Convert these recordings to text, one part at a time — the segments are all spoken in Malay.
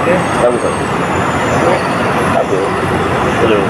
Tahu tak? Tak apa. Belum.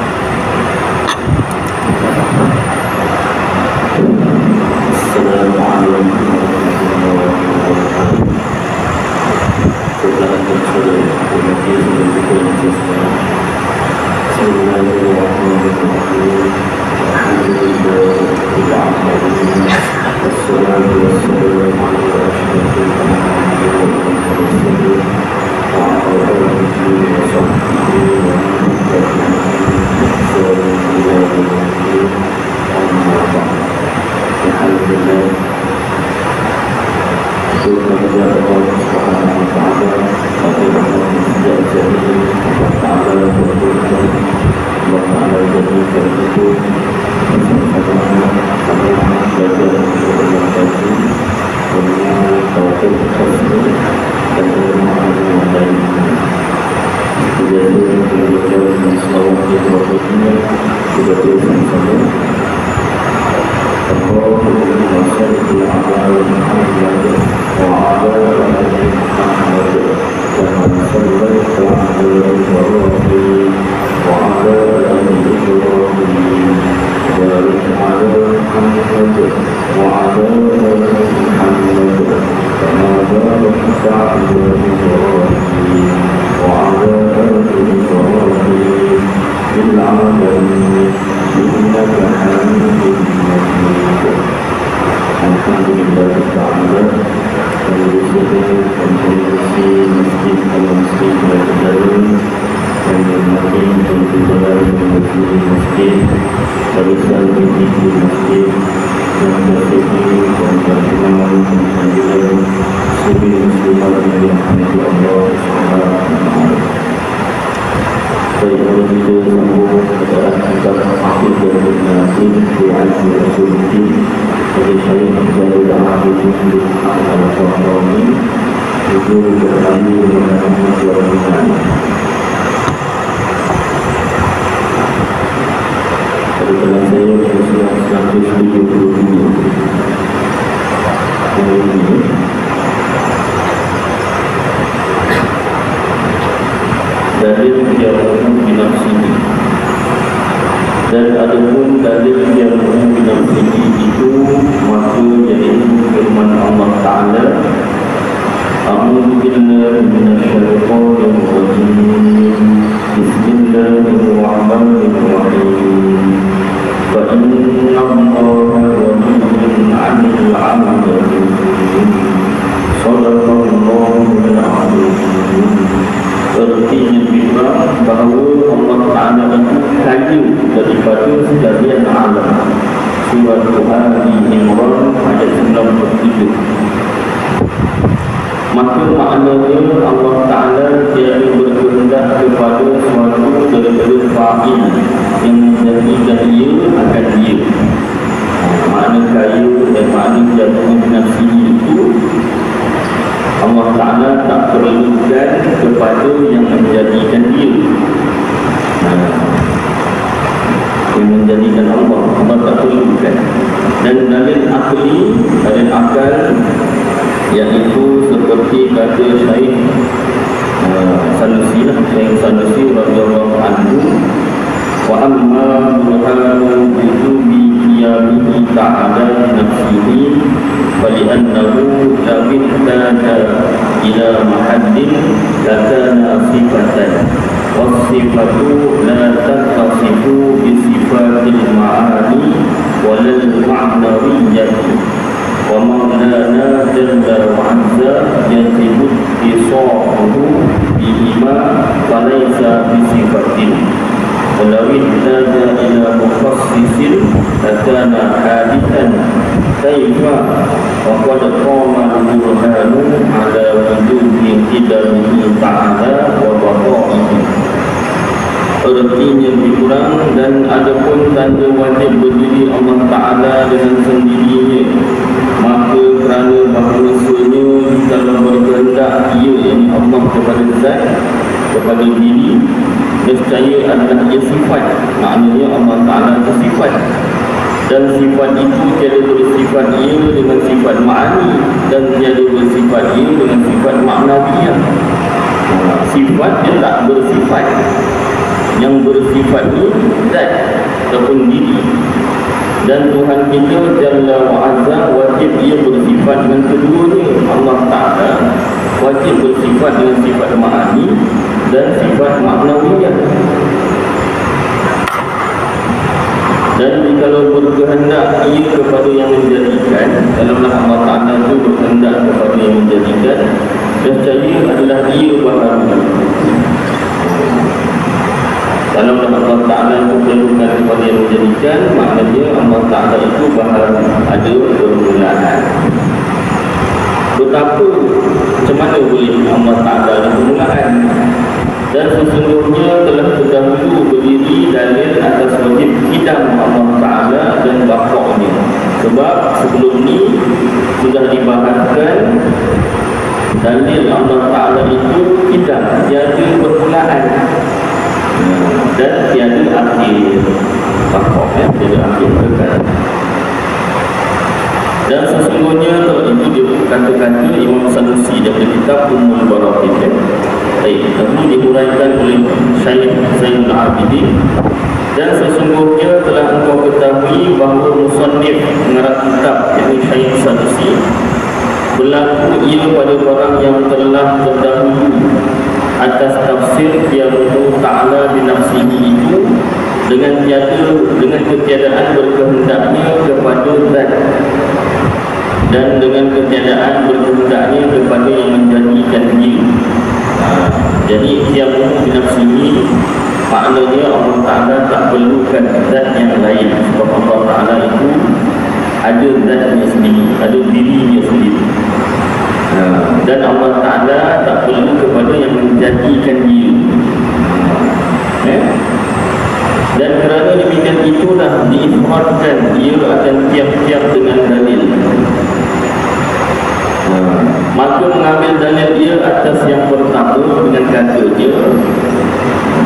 Dan adapun dalil yang binafsihi itu maka yaitu firman Allah Ta'ala, A'udzu billahi minasyaitonir rajim. Bismillahirrahmanirrahim. Fa inna Allaha ghaniyyun 'anil 'alamin. Shadaqallahul 'azim. Artinya bila bahawa Allah Ta'ala itu kaya daripada sekalian alam. Surah Ali Imran ayat 93. Maka maknanya Allah Ta'ala tiada berkehendak kepada suatu daripada fa'il yang menjadikan ia akan dia. Makna kaya dan makna jatuh nafsi itu Allah Ta'ala tak perlukan kepada yang menjadikan dia, yang menjadikan Allah tak perlukan. Dan dalil akli, dalil akal, iaitu seperti kata Syekh Sanusi, Syekh Sanusi radhiyallahu anhu, wa amma burhanu wujubi qiyamihi ta'ala nafsihi fali'annahu lam yahtaja ila mahallin lakana sifatan was-sifatu la tattasifu bi sifatil ma'ani walal ma'nawiyyati wa maulana jalla wa azza yajibu isahuhu bihima falaysa bi sifatin walau ihtaja ila mukhassisin lakana hadithan kaifa wa qad qama burhanu ala wujudi qidamihi ta'ala wa baqaihi. Artinya lebih kurang, dan adapun tanda wajib berdiri Allah Ta'ala dengan sendirinya, maka kerana bahawasanya dalam berkehendak ia, yang Allah kepada zat, kepada diri, nescaya adalah ia sifat. Maknanya Allah Ta'ala itu sifat, dan sifat itu tiada bersifat ia dengan sifat ma'ani, dan tiada bersifat ia dengan sifat maknawiyah. sifat, dia tak bersifat. Yang bersifat ni zat ataupun diri. Dan Tuhan kita Jalla wa'azza wajib ia bersifat dengan keduanya. Allah Ta'ala wajib bersifat dengan sifat ma'ani dan sifat maknawiyah. Dan jikalau berkehendak ia kepada yang menjadikan, kalaulah Allah Ta'ala itu berkehendak kepada yang menjadikan, nescaya adalah ia baharu. Kalaulah Allah Ta'ala itu perlukan kepada yang menjadikan, maknanya Allah Ta'ala itu baharu, ada permulaan. Betapa macam mana boleh Allah Ta'ala ada permulaan? Dan sesungguhnya telah terdahulu berdiri dalil atas wajib kidam Allah Ta'ala dan baqa'nya. Sebab sebelum ni sudah dibahaskan dalil Allah Ta'ala itu kidam, tiada permulaan dan tiada akhir. Baqa', tiada akhir kekal. Dan sesungguhnya itu dia kata-kata Imam Sanusi dari kitab Ummul Baraqin. Itu dihuraikan oleh Syekh Zainul Abidin. Dan sesungguhnya telah engkau ketahui bahawa musannif pengarang kitab, yakni Syekh Sanusi, berlaku ia pada orang yang telah terdahulu atas tafsir qiyamul ta'ala binafsihi itu dengan ketiadaan berkehendaknya kepada zat dan dengan ketiadaan berkehendaknya kepada yang menjadikan dia. Jadi qiyamul binafsihi maknanya Allah Ta'ala tak perlukan zat yang lain, sebab Allah Ta'ala itu ada zatnya sendiri, ada dirinya sendiri. Dan Allah Ta'ala tak perlu kepada yang menjadikan dia. Dan kerana demikian itulah diifradkan ia akan tiap-tiap dengan dalil. Maka mengambil dalil dia atas yang pertama dengan kata dia,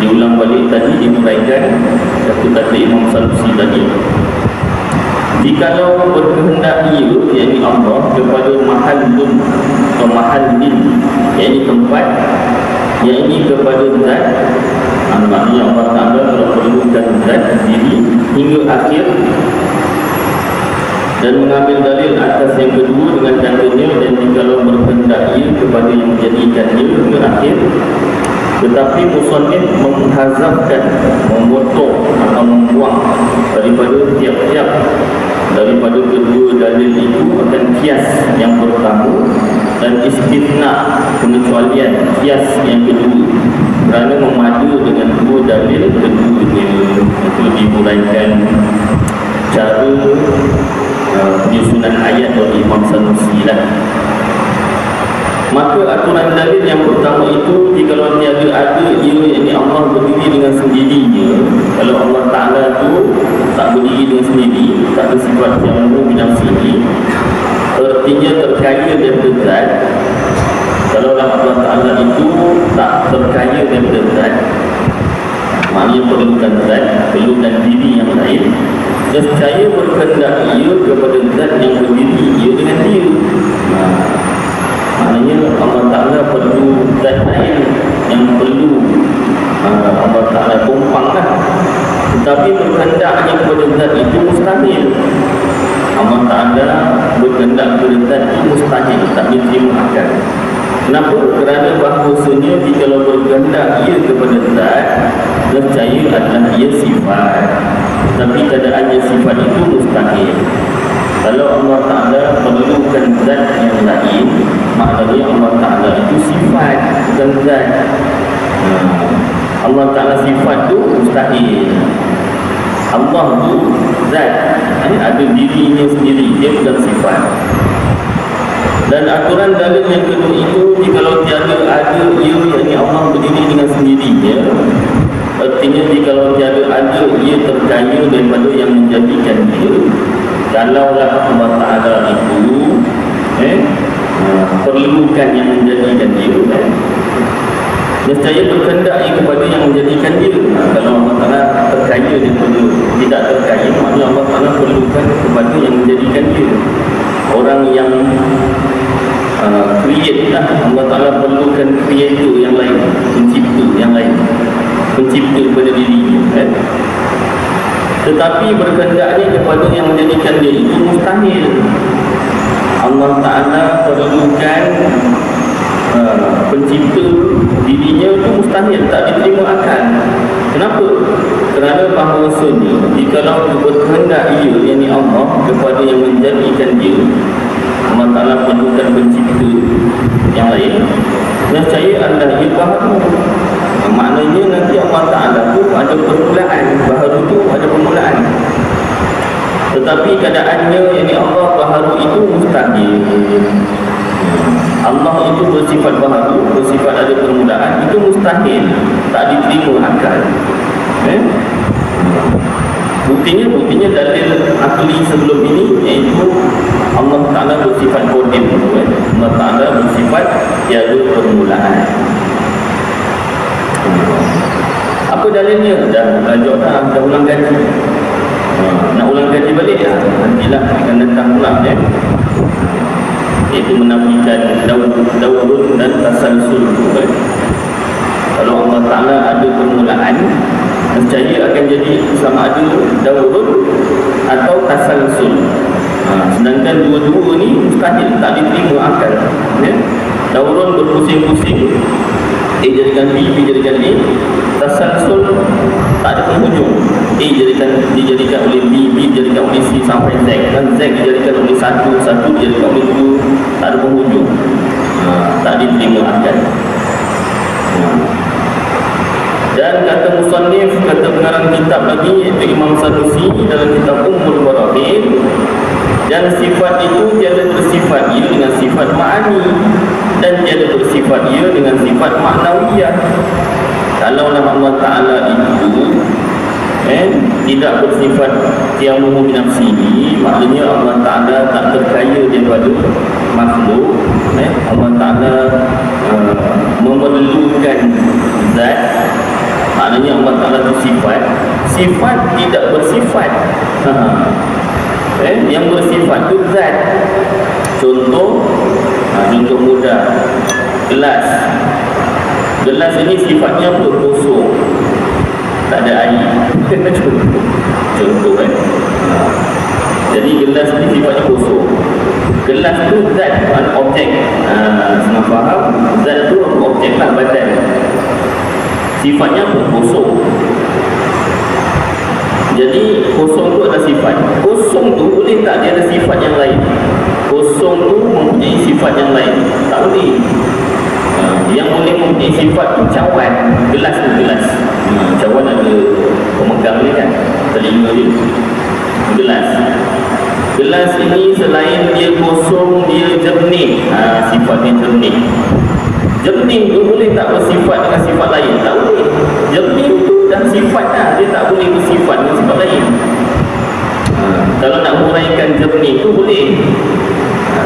diulang balik tadi, dimuraikan kata Imam Sanusi tadi. Jikalau berkehendak ia, yakni Allah, kepada mahallun atau mahallin, yakni tempat, yakni kepada zat, maknanya Allah Ta'ala kalau perlukan zat diri hingga akhir, dan mengambil dalil atas yang kedua dengan katanya, dan jikalau berkehendak ia kepada yang menjadikan dia hingga akhir. Tetapi musannif menghazafkan, memotong atau membuang daripada kedua dalil itu akan kias yang pertama dan istithna, pengecualian kias yang kedua, kerana memadu dengan dua dalil keduanya. Itu dimuraikan cara penyusunan ayat oleh Imam Sanusi lah. Maka aturan dalil yang pertama itu, jikalau tiada ada ia, yakni Allah berdiri dengan sendirinya. Kalau Allah Ta'ala itu tak berdiri dengan sendiri, tak ada sifat yang binafsihi, artinya terkaya daripada zat. Kalau Allah Ta'ala itu tak terkaya daripada zat, maknanya perlukan zat, perlukan diri yang lain, nescaya berkehendak ia kepada zat yang berdiri ia dengan dia. Maknanya Allah Ta'ala perlu zat lain yang perlu Allah Ta'ala tumpangkan. Tetapi berkehendaknya kepada zat itu mustahil. Allah Ta'ala berkehendak kepada zat itu mustahil, tak diterima akal. Kenapa? Kerana bahawasanya jikalau berkehendak ia kepada zat, nescaya adalah ia sifat. Tapi keadaannya sifat itu mustahil. Kalau Allah Ta'ala perlukan zat yang lain, maknanya Allah Ta'ala itu sifat, bukan zat. Allah Ta'ala sifat itu mustahil. Allah itu zat, ada dirinya sendiri, dia bukan sifat. Dan aturan dalil yang kedua itu, jikalau tiada ada ia, yakni Allah berdiri dengan sendirinya, artinya jikalau tiada ada ia terkaya daripada yang menjadikan dia. Kalaulah Allah Ta'ala itu perlukan yang menjadikan dia, nescaya berkehendak ia kepada yang menjadikan dia. Kalau Allah Ta'ala terkaya daripada tidak terkaya, maknanya Allah Ta'ala perlukan kepada yang menjadikan dia. Orang yang create lah, Allah Ta'ala perlukan creator yang lain, tetapi berkehendaknya kepada yang menjadikan dia itu mustahil. Allah Ta'ala perlukan pencipta dirinya itu mustahil, tak diterima akal. Kenapa? Kerana bahawasanya jikalau berkehendak ia, yakni Allah, kepada yang menjadikan dia, Allah Ta'ala perlukan pencipta yang lain, nescaya anda ia baharu. Maknanya nanti Allah Ta'ala tu ada permulaan, baharu tu ada permulaan. Tetapi keadaannya, yakni Allah baharu itu mustahil. Allah itu bersifat baharu, bersifat ada permulaan, itu mustahil, tak diterima akal. Buktinya dalil akli sebelum ini, iaitu Allah Ta'ala bersifat qadim. Allah Ta'ala bersifat tiada permulaan. Apa dalilnya? Dah ulang gaji. Nak ulang gaji balik ya? Nantilah akan datang pula ya. Iaitu menafikan dawrun dan tasalsul. Kalau Allah Ta'ala ada permulaan, nescaya akan jadi sama ada dawrun atau tasalsul. Sedangkan dua-dua ni mustahil, tak diterima akal ya? Dawrun berpusing-pusing, A jadikan B, B jadikan A. Tasalsul tak ada penghujung. A dijadikan oleh B, B dijadikan oleh C sampai Z, dan Z dijadikan oleh 1, 1 dijadikan oleh 2. Tak ada penghujung. Tak diterima akal. Dan kata musannif, kata pengarang kitab lagi, iaitu Imam Sanusi dalam kitab Ummul Barahin, dan sifat itu tiada bersifat ia dengan sifat ma'ani, dan tiada bersifat ia dengan sifat maknawiyah. Kalaulah Allah Ta'ala itu tidak bersifat tiamuhu binafsihi, maknanya Allah Ta'ala tak terkaya daripada makhluk. Allah Ta'ala memerlukan zat, maknanya Allah Ta'ala itu sifat tidak bersifat. Yang bersifat itu zat. Contoh mudah, gelas ini sifatnya apa? Kosong, tak ada air. Contoh kan. Jadi gelas ini sifatnya kosong. Gelas itu zat, objek. Senang faham, zat itu objek lah, badan. Sifatnya apa? Kosong. Jadi kosong tu ada sifat. Kosong tu boleh tak dia ada sifat yang lain? Kosong tu mempunyai sifat yang lain? Tak boleh. Yang boleh mempunyai sifat tu cawan. Gelas tu gelas. Cawan ada pemegang ni kan, telinga dia. Gelas ini selain dia kosong, dia jernih. Sifat dia jernih. Jernih tu boleh tak bersifat dengan sifat lain? Tak boleh. Jernih tu dan sifatnya, dia tak boleh bersifat dengan sifat lain. Kalau nak huraikan jernih tu boleh.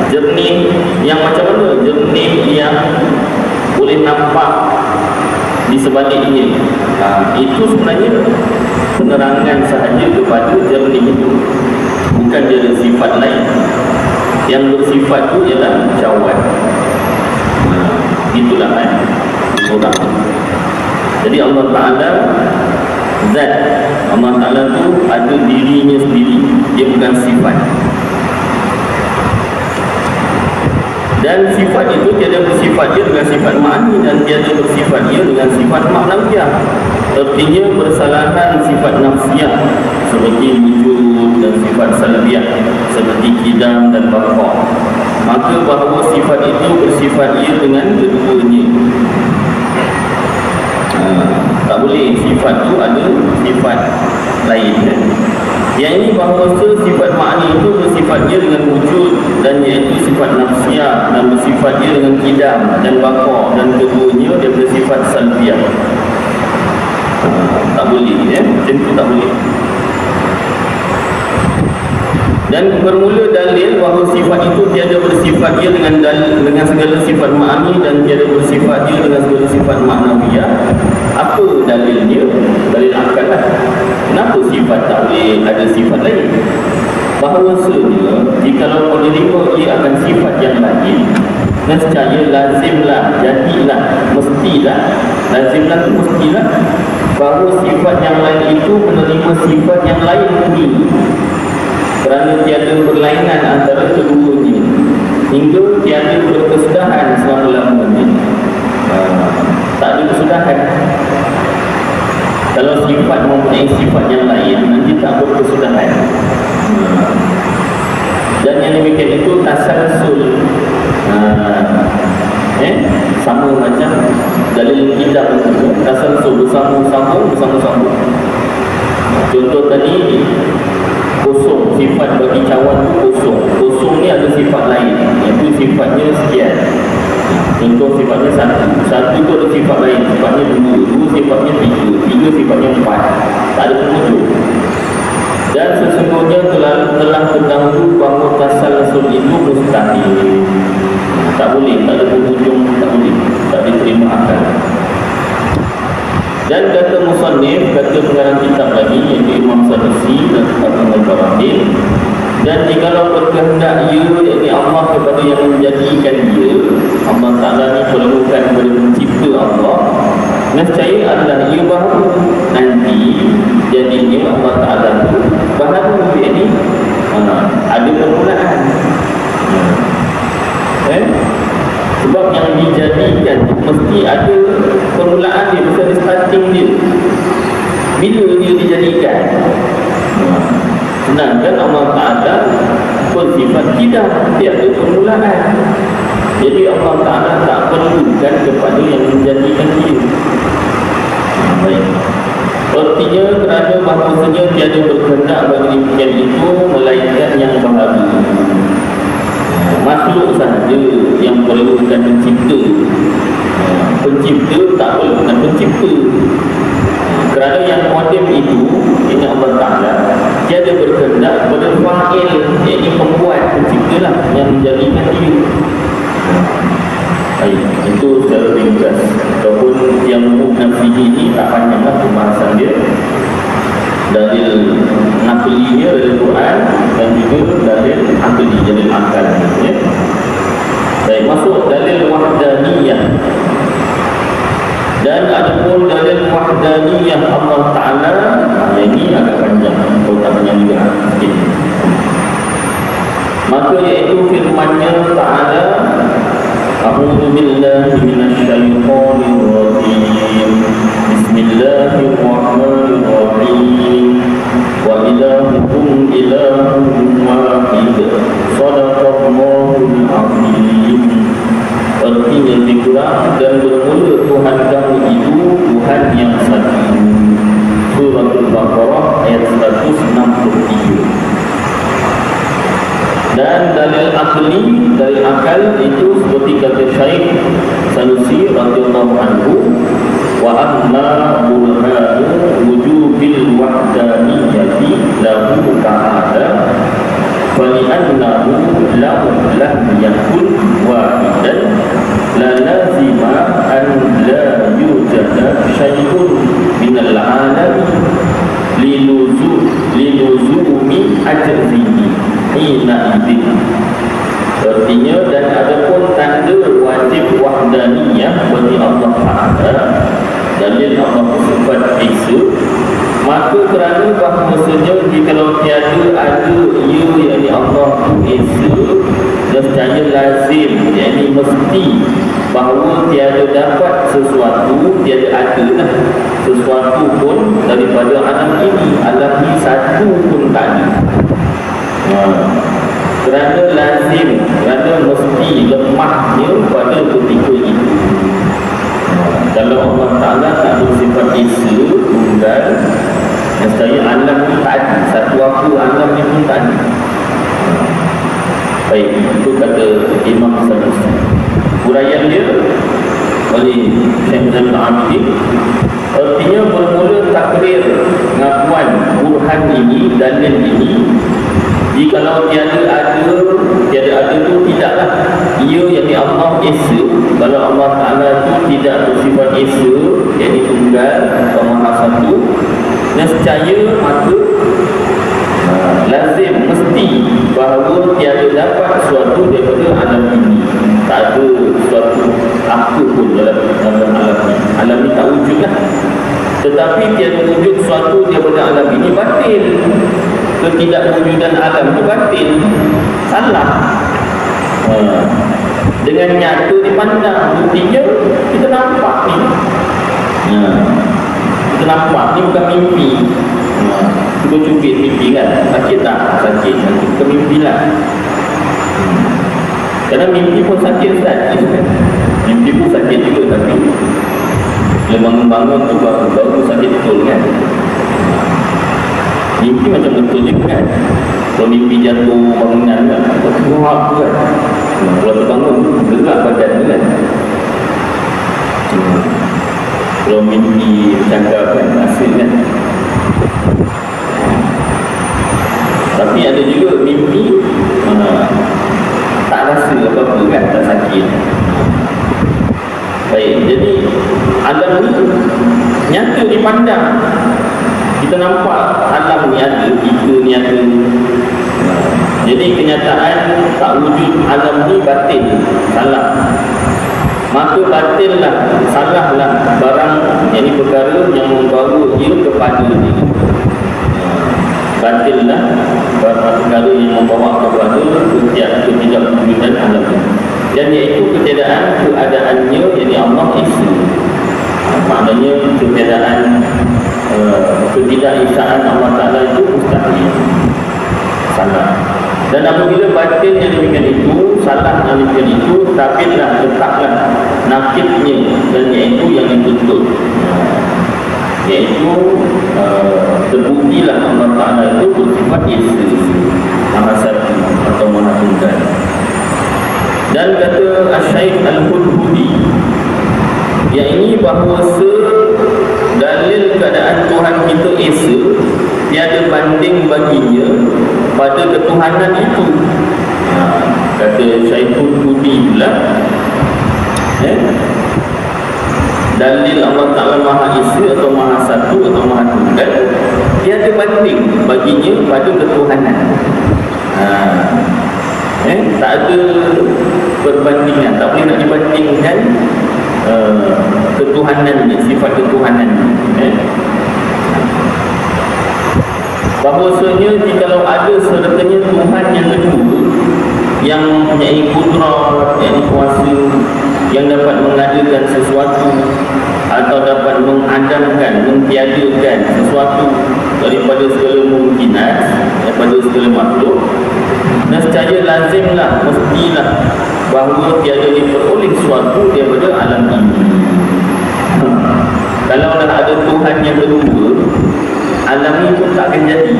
Jernih yang macam mana? Jernih yang boleh nampak di sebaliknya. Itu sebenarnya penerangan sahaja kepada jernih itu. Bukan dia ada sifat lain. Yang bersifat tu ialah cawan. Itulah kan orang. Jadi Allah Ta'ala zat, Allah Ta'ala tu ada dirinya sendiri, dia bukan sifat. Dan sifat itu tiada bersifat dia dengan sifat ma'ani, dan tiada bersifat dia dengan sifat maknawiyah. Artinya bersalahan sifat nafsiyah seperti wujud, dan sifat salbiyah seperti qidam dan baqa. Maka bahawa sifat itu bersifat ia dengan keduanya. Tak boleh sifat tu ada sifat lain kan? Yang ini bahawa sifat ma'ani itu bersifat dia dengan wujud, dan iaitu sifat nafsiyah, dan bersifat dia dengan qidam dan baqa, dan keduanya dia bersifat salbiyah. Tak boleh ya? Macam tu tak boleh. Dan bermula dalil bahawa sifat itu tiada bersifat dia dengan segala sifat ma'ani, dan tiada bersifat dia dengan segala sifat maknawiyah. Apa dalilnya? Dalil akal lah. Kenapa sifat tak boleh ada sifat lain? bahawasanya jikalau menerima ia akan sifat yang lain, nescaya lazimlah, jadilah, mestilah, lazimlah itu mestilah bahawa sifat yang lain itu menerima sifat yang lain pula, kerana tiada berlainan antara keduanya hingga tiada berkesudahan selama-lamanya. Tak ada kesudahan. Kalau sifat mempunyai sifat yang lain, nanti tak berkesudahan. Dan yang demikian itu tasalsul. Sama macam dalil kitab itu, tasalsul, bersama-sama. Contoh tadi, kosong, sifat bagi cawan itu kosong. Kosong ni ada sifat lain, iaitu sifatnya sekian. Contoh sifatnya satu itu ada sifat lain, sifatnya dua sifatnya tiga sifatnya empat. Tak ada penunjuk. Dan sesungguhnya telah terdahulu bahawa tasalsul itu mustahil. Tak boleh, tak ada penunjuk, tak boleh, tak diterima akal. Dan kata musannif, kata pengarang kitab lagi, iaitu Imam Sanusi dan Abu Ibrahim, dan jikalau berkehendak ia, iaitu Allah kepada yang menjadikan dia, Allah Ta'ala ni perlukan kepada mencipta Allah, nescaya adalah ia bahawa nanti jadinya Allah Ta'ala tu bahawa ini ada permulaan. Sebab yang dijadikan mesti ada permulaan dia, mesti ada starting dia. Bila dia dijadikan? Sedangkan Allah Ta'ala bersifat tidak ada permulaan. Jadi Allah Ta'ala tak perlukan kepada yang menjadikan dia. Baik. Artinya kerana bahawasanya tiada berkehendak bagi demikian itu melainkan yang bahagia. Makhluk sahaja yang perlukan pencipta. Pencipta tak perlukan pencipta. Kerana yang qadim itu, ini Allah Ta'ala, tiada berkehendak pada fa'il, iaitu pembuat, pencipta lah yang menjadikan dia. Baik, itu secara ringkas. Ataupun yang nafsihi ini tak panjanglah pembahasan dia. Dalil nakli dia dari Quran dan juga dalil akli, dalil akal. Ya. Baik, masuk dalil wahdaniyah. Dan adapun dalil wahdaniyah Allah Ta'ala, ini agak panjang, kalau tak panjang juga sikit. Maka iaitu firman-Nya Ta'ala, A'udzu billahi minasyaitonir rajim. Bismillahirrahmanirrahim. Wa ilahukum ilahun wahid. Shadaqallahul azim. Artinya lebih kurang, dan bermula Tuhan kamu itu Tuhan yang satu. Surah Al-Baqarah ayat 163. Dan dalil akli, dalil akal itu seperti kata Syekh Sanusi radhiyallahu anhu, wa amma burhanu wujubil wahdaniyyati lahu ta'ala fali'annahu lam yakun wahidan la lazima an la yujada syai'un minal alami liluzumi ajzihi hina idin. Artinya, dan adapun tanda wajib wahdaniyah bagi Allah Ta'ala, dalil Allah bersifat Esa, maka kerana bahawasanya jikalau tiada ada ia, yakni Allah Esa, nescaya lazim, yakni mesti bahawa tiada dapat sesuatu, tiada ada lah sesuatu pun daripada alam ini, alam ini satu pun tak ada. Kerana lazim, kerana mesti lemahnya pada ketika itu. Kalau Allah Ta'ala tak bersifat Esa, tunggal, nescaya alam ni tak ada, satu aku alam ni pun tak ada. Baik, itu kata Imam Sanusi. Uraian dia oleh Syekh Zainul Abidin, artinya bermula takrir pengakuan burhan ini, dalil ini, jikalau tiada ada tu tidaklah ia, yakni Allah Esa. Kalau Allah Ta'ala itu tidak bersifat Esa, yakni tunggal atau maha satu, nescaya maka lazim mesti bahawa tiada dapat suatu daripada alam ini. Tak ada suatu apa pun dalam alam ini. Alam ini tak wujud lah. Tetapi tiada wujud suatu daripada alam ini batil. Ketidakwujudan alam itu batil, salah. Dengan nyata dipandang, buktinya kita nampak ni. Kita nampak ni bukan mimpi. Cuba cubit mimpi kan, sakit tak? Sakit, bukan mimpi lah. Kerana mimpi pun sakit Ustaz. Mimpi pun sakit juga, tapi bila bangun-bangun tu baru sakit betul kan. Mimpi macam betul juga kan. Kalau mimpi jatuh bangunan kan, kuat tu kan. Kalau terbangun, gerak badan tu kan. Kalau mimpi bercakap kan, hasil kan. Tapi ada juga mimpi tak rasa apa-apa kan, tak sakit. Baik, jadi alam ni nyata dipandang. Kita nampak alam ni ada, kita ni ada. Jadi kenyataan tak wujud alam ni batil, salah. Maka batillah, salahlah barang yang perkara yang membawa dia kepada dia. Batillah perkara yang membawa kepada ketidakwujudan alam ni. Dan iaitu ketiadaan keadaannya, jadi Allah Esa. Maknanya ketiadaan ketidakesaan Allah Ta'ala itu mustahil, salah. Dan apabila batin yang demikian itu, salah yang demikian itu, tabitlah, letaklah nakitnya, dan iaitu yang dituntut, iaitu terbuktilah Allah Ta'ala itu bersifat Esa, Maha Satu atau Maha Tunggal. Dan kata Asy-Syaikh Al-Hudhudi, yang ini bahawa dalil keadaan Tuhan kita Esa tiada banding baginya pada ketuhanan itu. Kata Syekh Al-Hudhudi pula, dalil Allah Ta'ala Maha Esa atau Maha Satu atau Maha Tunggal tiada banding baginya pada ketuhanan. Tak ada perbandingan, tak boleh nak dibandingkan ketuhanannya, sifat ketuhanannya. Bahawasanya jikalau ada sertanya Tuhan yang kedua yang mempunyai kudrah, yang kuasa, yang dapat mengadakan sesuatu atau dapat mengadamkan, mentiadakan sesuatu daripada segala mungkinat, daripada segala makhluk, nescaya lazimlah, mestilah bahawa tiada diperoleh sesuatu daripada alam ini. Kalau dah ada Tuhan yang kedua, alam ini pun tak akan jadi.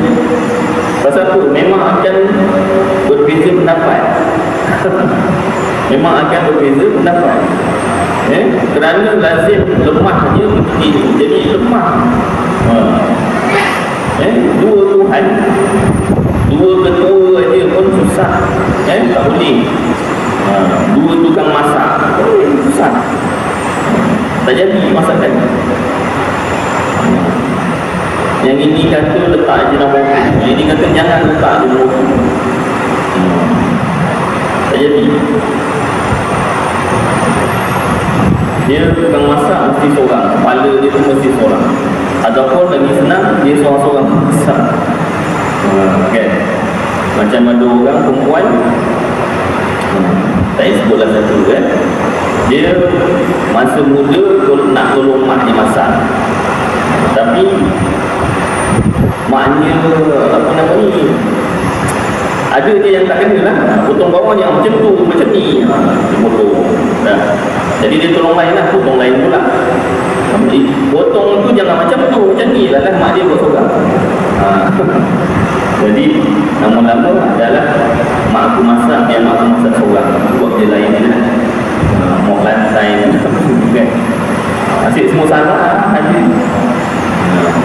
Pasal apa? Memang akan berbeza pendapat. Memang akan berbeza pendapat. Kerana lazim lemahnya begitu. Jadi lemah. Dua Tuhan, dua ketua aja pun susah. Tak boleh. Dua tukang masak, susah. Tak jadi masakan. Yang ini kata letak je nama hukum, yang ini kata jangan letak je nama hukum. Tak jadi. Dia tukang masak mesti seorang, kepala dia tu mesti seorang. Ataupun lagi senang, dia seorang-seorang masak. Kan? Macam ada orang perempuan, tak sebutlah satu kan, dia masa muda nak tolong mak dia masak, tapi maknya apa nama ni, ada dia yang tak kena lah, potong bawah yang macam tu, macam ni, dia potong dah. Jadi dia tolong lain lah, potong lain pula. Potong tu jangan macam tu, macam ni lah mak dia buat seorang. Jadi lama-lama adalah mak aku masak, biar mak aku masak seorang, buat dia lain je lah. Mau lantai kan, asyik semua salah ada,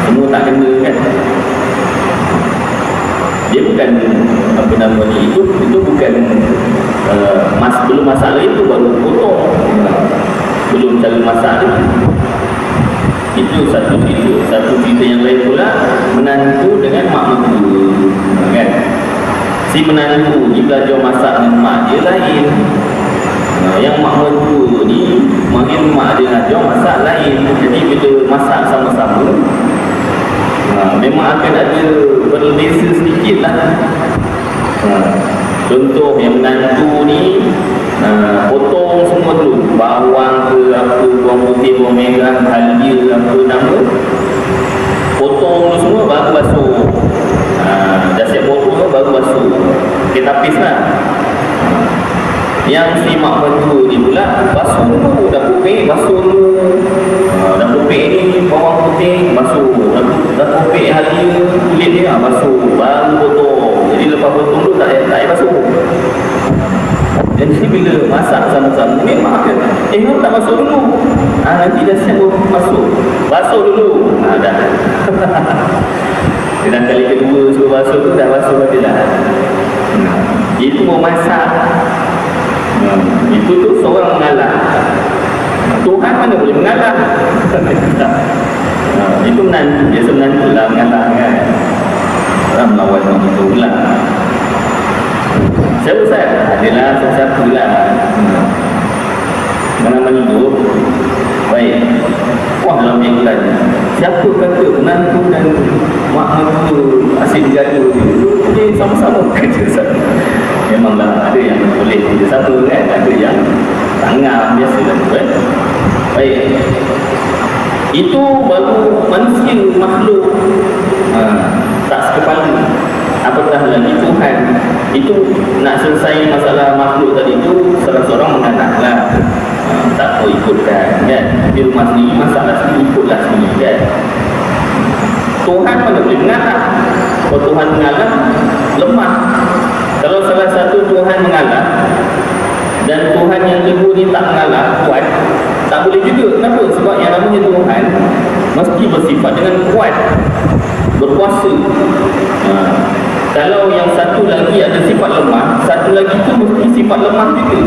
semua tak kena kan. Dia bukan apa nama ni, itu bukan belum masalah, itu baru potong, belum cara masak dia. Itu satu cerita. Satu cerita yang lain pula, menantu dengan mak mertua kan. Si menantu ni belajar masak dengan mak dia lain. Yang mak mentua ni makin mak dia ajar masak lain. Jadi bila masak sama-sama, memang akan ada berbeza sedikit lah. Contoh yang menantu ni potong semua dulu, bawang ke apa, bawang putih, bawang merah, halia, apa nama, potong dulu semua baru basuh. Dah siap potong baru basuh, kita tapis lah. Yang si mak mentua ni pula basuh dulu, dah pupik basuh dulu. Dah pupik ni bawang putih basuh, dah pupik halia kulit dia basuh, baru potong. Jadi lepas potong tu tak payah basuh. Jadi bila masak sama-sama ni mak kata, kau tak basuh dulu. Nanti dah siap basuh dulu. Dah. Dan kali kedua suruh basuh tu dah basuh lagi dah. Itu mau masak. Itu tu seorang mengalah. Tuhan mana boleh mengalah. Itu menantu, biasa menantu lah mengalah kan. Orang melawan orang itu pula. Saya Ustaz, adalah satu-satu lah. Mana hidup baik. Wah, dalam iklan siapa kata menantu dan mak mentua asyik bergaduh ni sama-sama kerja sama. Memanglah ada yang boleh kerja sama kan, ada yang tangan biasa lah kan. Baik, itu baru manusia, makhluk tak sekepala. Apatah lagi Tuhan. Itu nak selesai masalah makhluk tadi tu, seorang-seorang menganak lah. Tak tahu ikutkan kan. Di rumah sendiri masalah sendiri, ikutlah sendiri kan. Tuhan mana boleh mengalah. Kalau Tuhan mengalah, lemah. Kalau salah satu Tuhan mengalah dan Tuhan yang kedua ni tak mengalah, kuat, tak boleh juga. Kenapa? Sebab yang namanya Tuhan mesti bersifat dengan kuat, berkuasa. Kalau yang satu lagi ada sifat lemah, satu lagi tu mesti sifat lemah juga.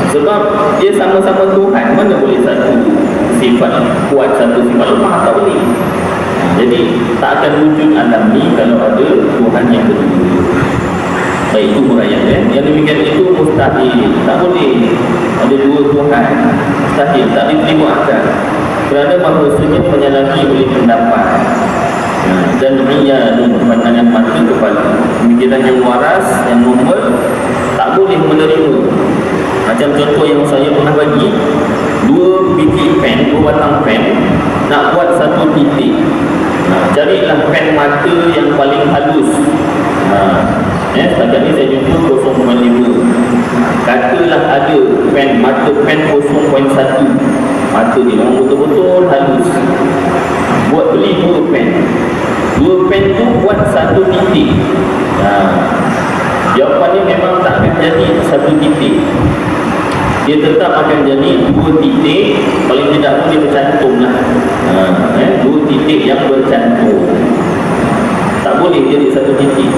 Sebab dia sama-sama Tuhan, mana boleh satu sifat kuat, satu sifat lemah, tak boleh. Jadi tak akan wujud alam ni kalau ada Tuhan yang kedua. Baik, itu huraian yang demikian itu mustahil, tak boleh ada dua Tuhan, mustahil, tak diterima akal. Kerana manusia menyalahi oleh pendapat dan ia pandangan mata kepala, pemikiran yang waras, yang normal, tak boleh menerima. Macam contoh yang saya pernah bagi, dua biji pen, dua batang pen, nak buat satu titik. Carilah pen mata yang paling halus. Setakat ni saya jumpa 0.5. Katalah ada pen mata pen 0.1. Mata ni memang betul-betul halus. Beli dua pen. Dua pen tu buat satu titik. Jawapannya memang tak akan jadi satu titik. Dia tetap akan jadi dua titik. Paling tidak pun dia bercantum lah. Dua titik yang bercantum. Tak boleh jadi satu titik.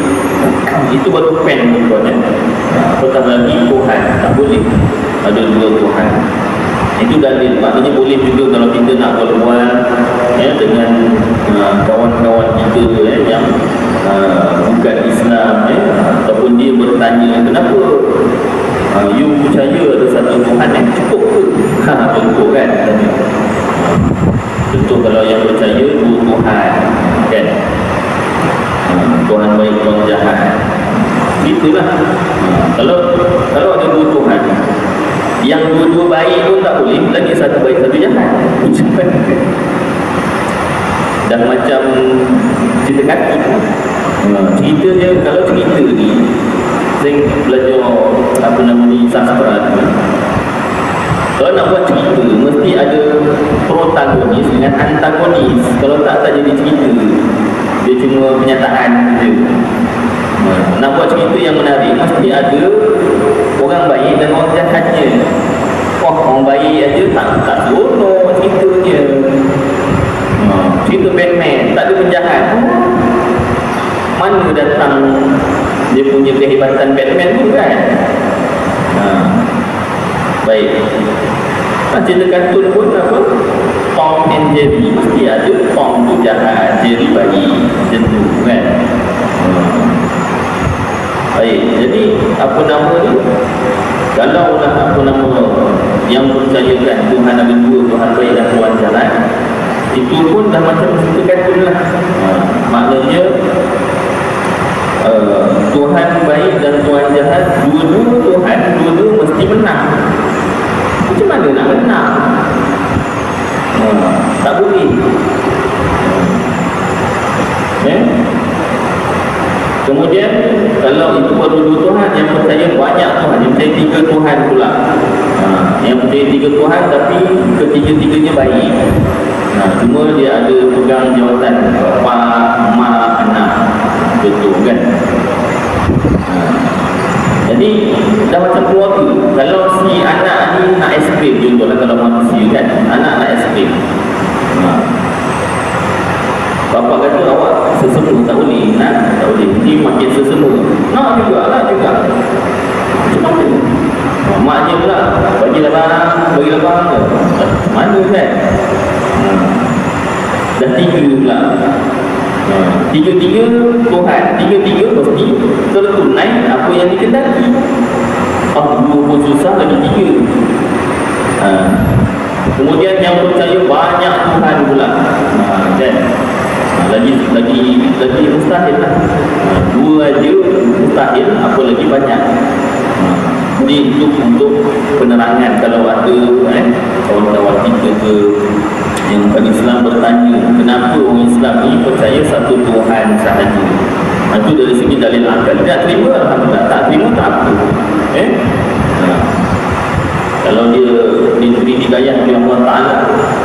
Itu baru pen tuan-tuan. Apatah lagi Tuhan, tak boleh ada dua Tuhan. Itu dalil. Maknanya boleh juga kalau kita nak berbual dengan kawan-kawan kita yang bukan Islam, ataupun dia bertanya, kenapa you percaya ada satu Tuhan yang cukup ke? Contoh kan, contoh kalau yang percaya dua Tuhan kan, Tuhan baik, Tuhan jahat, itulah. Kalau ada dua Tuhan, yang dua-dua baik pun tak boleh, lagi satu baik satu jahat. Dah macam cerita kaki. Cerita dia, kalau cerita ni saya belajar apa nama ni, sastra tu. Kalau nak buat cerita mesti ada protagonis dengan antagonis. Kalau tak jadi cerita, dia cuma kenyataan je. Nak buat cerita yang menarik mesti ada orang baik dan orang jahatnya. Wah, orang baik aja tak seronok ceritanya. Cerita Batman tak ada penjahat, mana datang dia punya kehebatan Batman tu kan. Baik, cerita kartun pun apa, Tom and Jerry, mesti ada Tom tu jahat, Jerry baik, macam tu kan. Baik, jadi apa nama ni? Kalau lah apa nama yang percayakan Tuhan ada dua, Tuhan baik dan Tuhan jahat, itu pun dah macam cerita kartun lah. Maknanya Tuhan baik dan Tuhan jahat, dua-dua Tuhan, dua-dua mesti menang. Macam mana nak menang? Tak boleh. Kemudian kalau itu baru dua Tuhan, yang percaya banyak Tuhan, yang percaya tiga Tuhan pula. Yang percaya tiga Tuhan tapi ketiga-tiganya baik. Cuma dia ada pegang jawatan Bapa, Mak, Anak. Betul kan? Jadi dah macam keluarga. Kalau si anak ni nak aiskrim, contohlah kalau manusia kan, anak nak aiskrim. Bapa kata awak sesama tak boleh, nak tak boleh. Jadi makin sesama. Nak juga, nak juga. Macam mana? Mak dia pula bagilah barang ke? Mana kan? Dah tiga pula. Tiga-tiga Tuhan, tiga-tiga mesti tertunai apa yang dikendaki. Dua pun susah, lagi tiga. Kemudian yang percaya banyak Tuhan pula, kan? Lagi mustahil lah. Dua aja mustahil, apa lagi banyak. Jadi untuk penerangan kalau ada kawan-kawan kita ke yang bukan Islam bertanya kenapa orang Islam ni percaya satu Tuhan sahaja. Itu dari segi dalil akal. Dia terima, alhamdulillah. Tak terima, tak apa. Kalau dia diberi hidayah oleh Allah Ta'ala,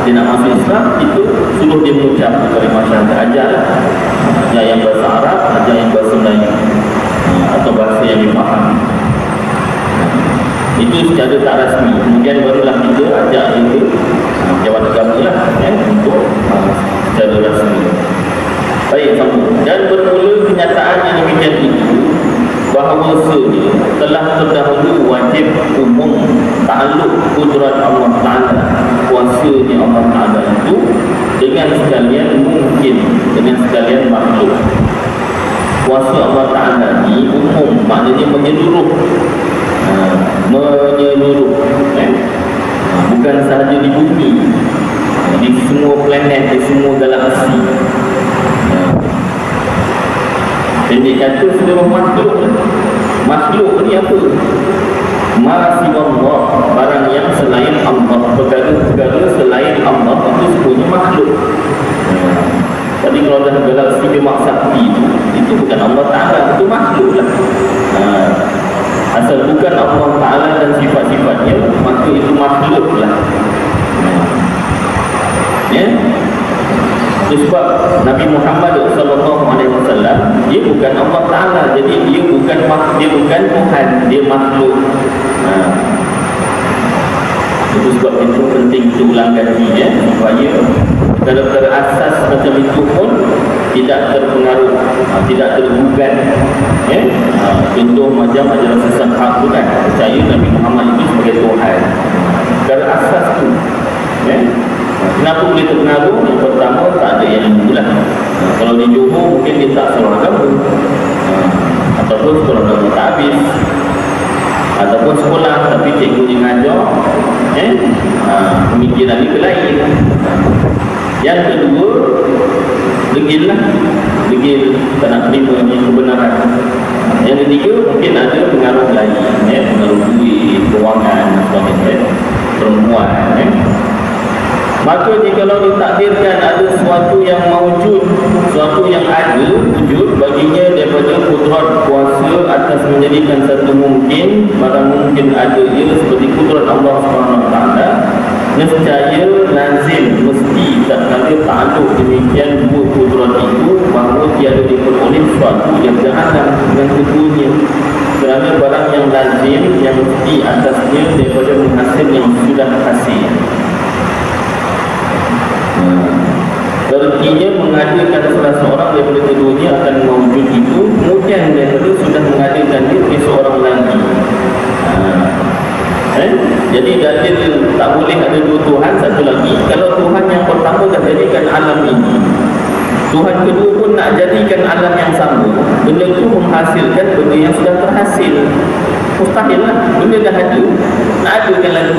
dia nak masuk Islam, itu suruh dia mengucap kepada masyarakat. Ajar yang bahasa Arab, ajar yang bahasa Melayu, atau bahasa yang dipahami. Itu secara tak rasmi. Kemudian barulah kita ajak dia jawab agama lah, untuk secara rasmi. Baik, sambung. Dan bermula kenyataan yang demikian itu, bahawasanya telah terdahulu wajib umum ta'alluq kudrat Allah Ta'ala, kuasanya Allah Ta'ala itu dengan sekalian mungkin, dengan sekalian makhluk. Kuasa Allah Ta'ala ini umum, maknanya menyeluruh. Bukan sahaja di bumi, di semua planet, di semua galaksi. Pendek kata seluruh makhluk. Makhluk ni apa? Masiwallah, barang yang selain Allah, perkara-perkara selain Allah itu sebenarnya makhluk. Tadi kalau dah galaksi Bima Sakti itu bukan Allah Ta'ala, itu makhluk lah. Asal bukan Allah Ta'ala dan sifat-sifatnya, maka itu makhluk lah. Itu sebab Nabi Muhammad SAW, dia bukan Allah Ta'ala. Jadi dia bukan Tuhan, dia makhluk. Itu sebab itu penting kita ulang kaji, supaya perkara-perkara asas macam itu pun tidak terpengaruh, tidak tergugat. Contoh macam ajaran sesat hak tu kan, percaya Nabi Muhammad itu sebagai Tuhan. Perkara asas tu, kenapa boleh terpengaruh? Yang pertama, tak ada yang itulah. Kalau di Johor mungkin dia tak seorang agama, ataupun seorang agama tak habis, ataupun sekolah tapi cikgu dia ngajar, pemikiran dia lain. Yang kedua, degil lah, degil tak nak terima kebenaran. Yang ketiga, mungkin ada pengaruh lain, pengaruh duit, kewangan, sebagainya, perempuan. Maka jikalau ditakdirkan ada sesuatu yang mawujud, sesuatu yang ada wujud baginya daripada kudrat kuasa atas menjadikan satu mungkin, barang mungkin ada ia seperti kudrat Allah SWT, nescaya lazim mesti tak kala ta'aluk demikian dua kudrat itu, bahawa tiada diperoleh sesuatu yang berhadap dengan keduanya, kerana barang yang lazim yang mesti atasnya daripada menghasil yang sudah hasil. Artinya mengadakan salah seorang daripada keduanya akan mewujud itu, kemudian daripada sudah mengadakan dia seorang lagi. Jadi dalil tak boleh ada dua Tuhan, satu lagi. Kalau Tuhan yang pertama dah jadikan alam ini, Tuhan kedua pun nak jadikan alam yang sama, benda tu menghasilkan benda yang sudah terhasil. Mustahil lah, benda dah ada, nak adakan lagi.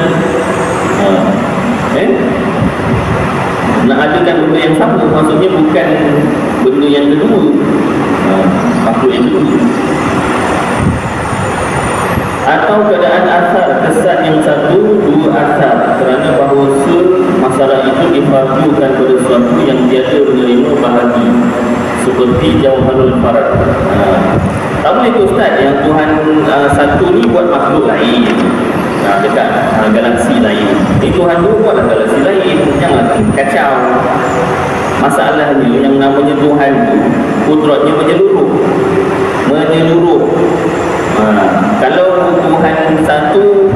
Nak adakan benda yang sama, maksudnya bukan benda yang kedua, makhluk yang kedua. Atau keadaan asal, kesan yang satu, dua asal, kerana bahawa masalah itu difardukan pada sesuatu yang tiada menerima bahagi, seperti Jauharul Farad. Tak boleh ke Ustaz yang Tuhan satu ni buat makhluk lain, dekat galaksi lain. Tuhan tu buatlah galaksi lain, jangan kacau. Masalahnya yang namanya Tuhan tu kudratnya menyeluruh. Kalau Tuhan satu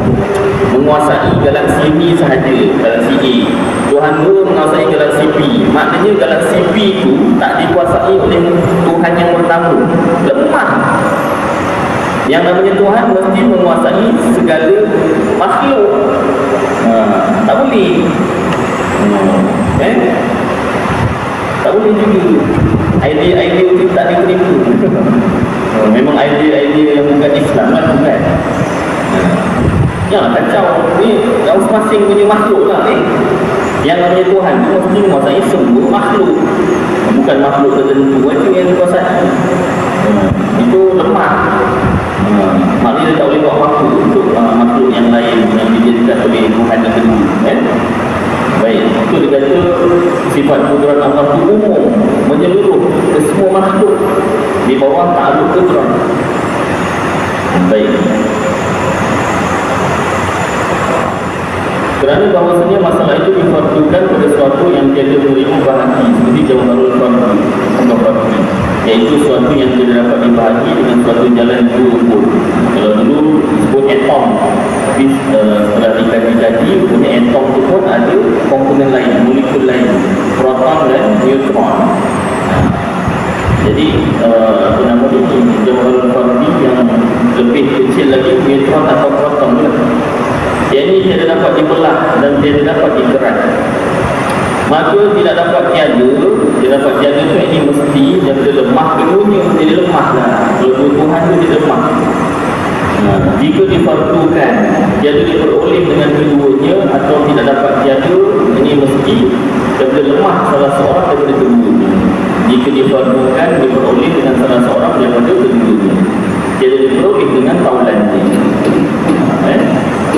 menguasai galaksi B sahaja, galaksi A, Tuhan dua menguasai galaksi B, maknanya galaksi B tu tak dikuasai oleh Tuhan yang pertama. Lemah. Yang namanya Tuhan mesti menguasai segala makhluk. Tak boleh. Tak boleh juga. Idea-idea itu tak diterima. Memang idea-idea yang bukan Islam kan, bukan? Jangan kacau. Ni masing-masing punya makhluk lah. Yang namanya Tuhan tu mesti menguasai semua makhluk, bukan makhluk tertentu itu yang dikuasai. Itu lemah. Maknanya dia tak boleh buat apa untuk makhluk yang lain yang dijadikan oleh Tuhan yang kedua. Baik, itu dia kata sifat kudrat Allah itu umum, menyeluruh ke semua makhluk di bawah ta'aluk kudrat. Baik. Kerana bahawasanya masalah itu difardukan pada sesuatu yang tiada menerima bahagi, seperti Jauharul Farad, iaitu sesuatu yang tidak dapat dibahagi dengan suatu jalan dua pun. Kalau dulu disebut atom, tapi setelah dikaji-kaji, punya atom itu pun ada komponen lain, molekul lain, proton dan neutron. Jadi apa nama ni, Jauharul Farad yang lebih kecil lagi, neutron atau proton lah. Yang ini tidak dapat dibelah dan tidak dapat dikerat. Maka tidak dapat tiada. Tidak dapat tiada itu ini mesti daripada lemah keduanya menjadi lemah lah. Kalau Tuhan itu dia lemah. Jika difardukan tiada diperoleh dengan keduanya atau tidak dapat tiada, ini mesti daripada lemah salah seorang daripada keduanya. Jika difardukan diperoleh dengan salah seorang daripada keduanya, tiada diperoleh dengan taulannya.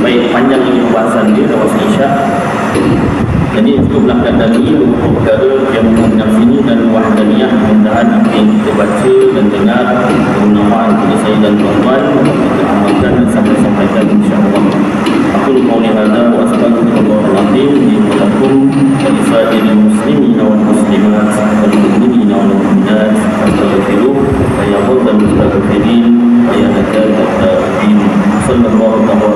Baik, panjang ini pembahasan dia dalam Isya. Jadi cukup belakang tadi untuk perkara yang mengenal sini dan wahdaniyah. Mudah-mudahan apa yang kita baca dan dengar bermanfaat kepada saya dan tuan-tuan, kita amalkan dan sampaikan insya-Allah. Aku lupa oleh hadza wa astagfirullahal azim li wa lakum wa li sa'iril muslimin wal muslimat wal mu'minina wal mu'minat fastaghfiruh wa ya rabbal mustaghfirin wa ya hadatal muttaqin. Sallallahu ta'ala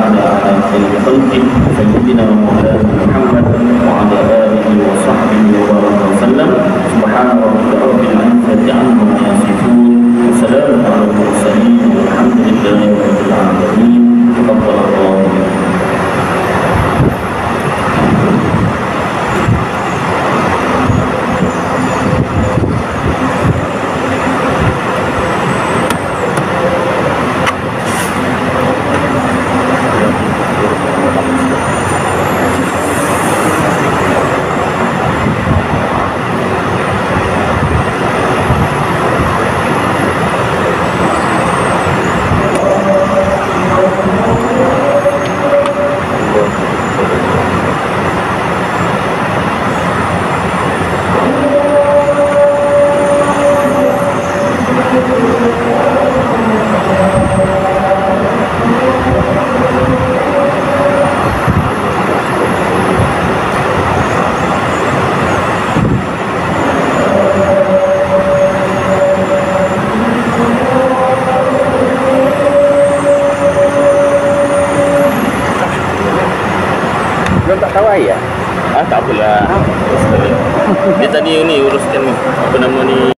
ala khairil khalqi sayyidina Maulana Muhammad wa ala alihi wa sahbihi wa baraka wasallam. Subhana rabbika rabbil izzati amma yasifun wa salamun ala mursalin walhamdulillahi rabbil alamin. Taqabbalallahu. Tak apalah. Dia tadi ni uruskan apa nama ni.